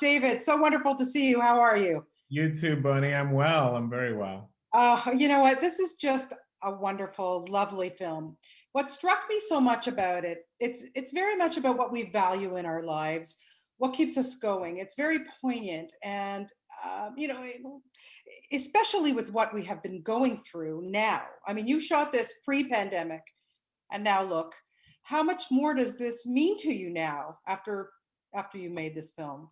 David, so wonderful to see you. How are you? You too, Bonnie. I'm well. I'm very well. You know what? This is just a wonderful, lovely film. What struck me so much about it, it's very much about what we value in our lives, what keeps us going. It's very poignant, and especially with what we have been going through now. I mean, you shot this pre-pandemic, and now look. How much more does this mean to you now after you made this film?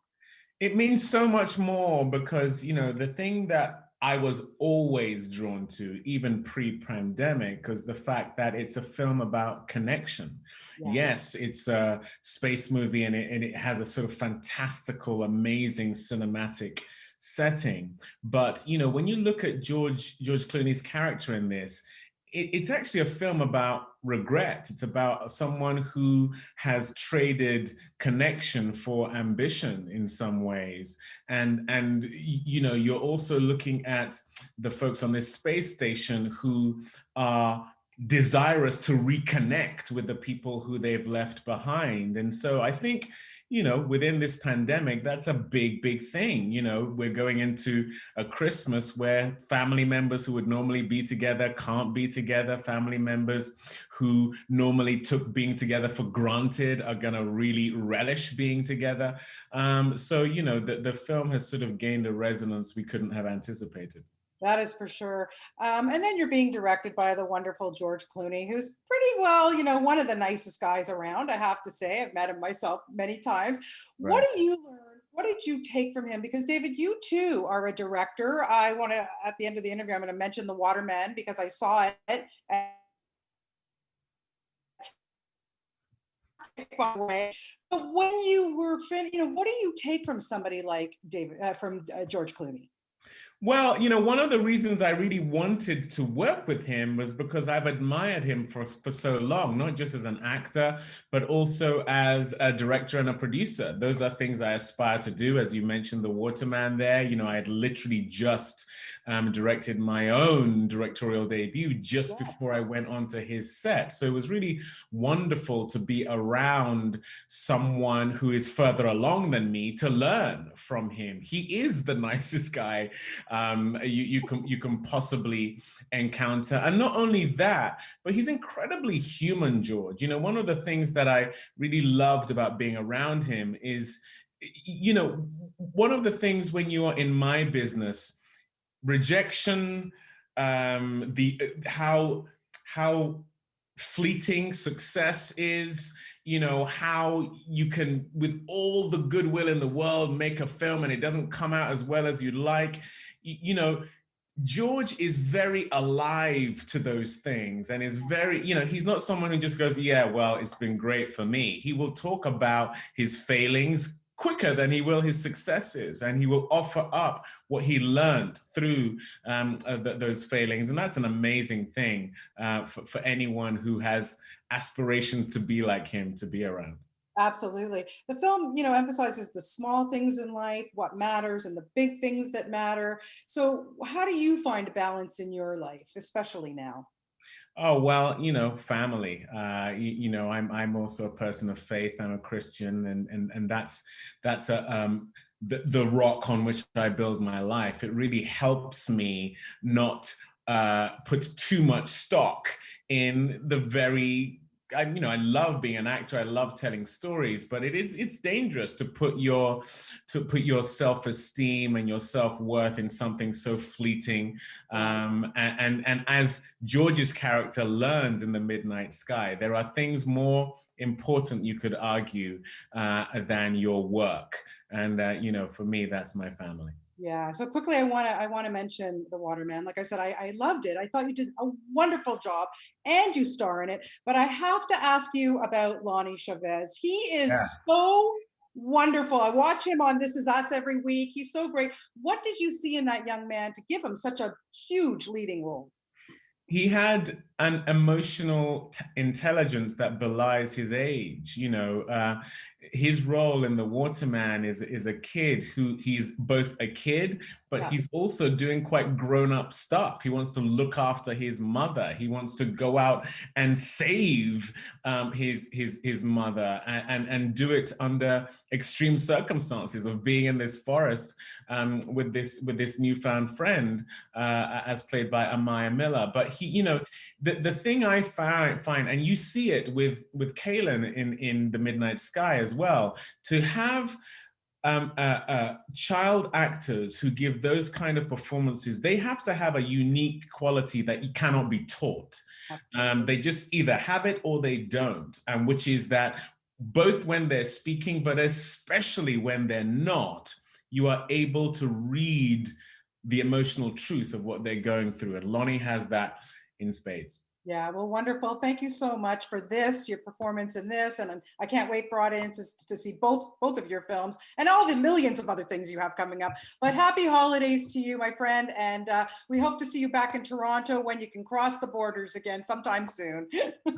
It means so much more because, the thing that I was always drawn to, even pre-pandemic, was the fact that it's a film about connection. Yeah. Yes, it's a space movie and it has a sort of fantastical, amazing cinematic setting. But, when you look at George Clooney's character in this, it's actually a film about regret. It's about someone who has traded connection for ambition in some ways. And you're also looking at the folks on this space station who are desirous to reconnect with the people who they've left behind. And so I think, within this pandemic, that's a big thing. We're going into a Christmas where family members who would normally be together can't be together. Family members who normally took being together for granted are going to really relish being together. The film has sort of gained a resonance we couldn't have anticipated. That is for sure. And then you're being directed by the wonderful George Clooney, who's pretty well, one of the nicest guys around, I have to say. I've met him myself many times. What Right. do you learn? What did you take from him? Because David, you too are a director. I want to, at the end of the interview, I'm going to mention the Watermen because I saw it. By the way, but when you were finished, what do you take from somebody like David, from George Clooney? Well, one of the reasons I really wanted to work with him was because I've admired him for so long, not just as an actor, but also as a director and a producer. Those are things I aspire to do. As you mentioned, the Waterman there, I had literally just directed my own directorial debut just before I Yes. went onto his set. So it was really wonderful to be around someone who is further along than me to learn from him. He is the nicest guy you can possibly encounter. And not only that, but he's incredibly human, George. One of the things that I really loved about being around him is, one of the things when you are in my business, rejection, the how fleeting success is, how you can, with all the goodwill in the world, make a film and it doesn't come out as well as you'd like. George is very alive to those things and is very, he's not someone who just goes, yeah, well, it's been great for me. He will talk about his failings quicker than he will his successes, and he will offer up what he learned through those failings. And that's an amazing thing for anyone who has aspirations to be like him to be around. Absolutely. The film, emphasizes the small things in life, what matters, and the big things that matter. So, how do you find balance in your life, especially now? Oh, well, family. I'm also a person of faith. I'm a Christian, and that's the rock on which I build my life. It really helps me not put too much stock in the very. I love being an actor. I love telling stories, but it's dangerous to put your self-esteem and your self-worth in something so fleeting. And as George's character learns in The Midnight Sky, there are things more important, you could argue, than your work. And for me, that's my family. Yeah. So quickly, I want to mention the Waterman. Like I said, I loved it. I thought you did a wonderful job, and you star in it. But I have to ask you about Lonnie Chavez. He Yeah. is so wonderful. I watch him on This Is Us every week. He's so great. What did you see in that young man to give him such a huge leading role? He had an emotional intelligence that belies his age. His role in The Waterman is a kid he's both a kid, but Yeah. he's also doing quite grown-up stuff. He wants to look after his mother. He wants to go out and save his mother, and do it under extreme circumstances of being in this forest with this newfound friend, as played by Amaya Miller. But the thing I find, and you see it with Kaylin in The Midnight Sky as well, to have child actors who give those kind of performances, they have to have a unique quality that you cannot be taught. They just either have it or they don't, which is that both when they're speaking, but especially when they're not, you are able to read the emotional truth of what they're going through. And Lonnie has that in spades. Yeah, well, wonderful. Thank you so much for this, your performance in this, and I can't wait for audiences to see both of your films and all the millions of other things you have coming up. But happy holidays to you, my friend, and we hope to see you back in Toronto when you can cross the borders again sometime soon.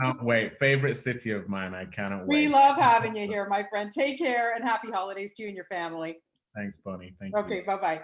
Can't wait. Favorite city of mine. I cannot We wait. love having you here, my friend. Take care and happy holidays to you and your family. Thanks, Bonnie. Thank you. Okay, bye-bye.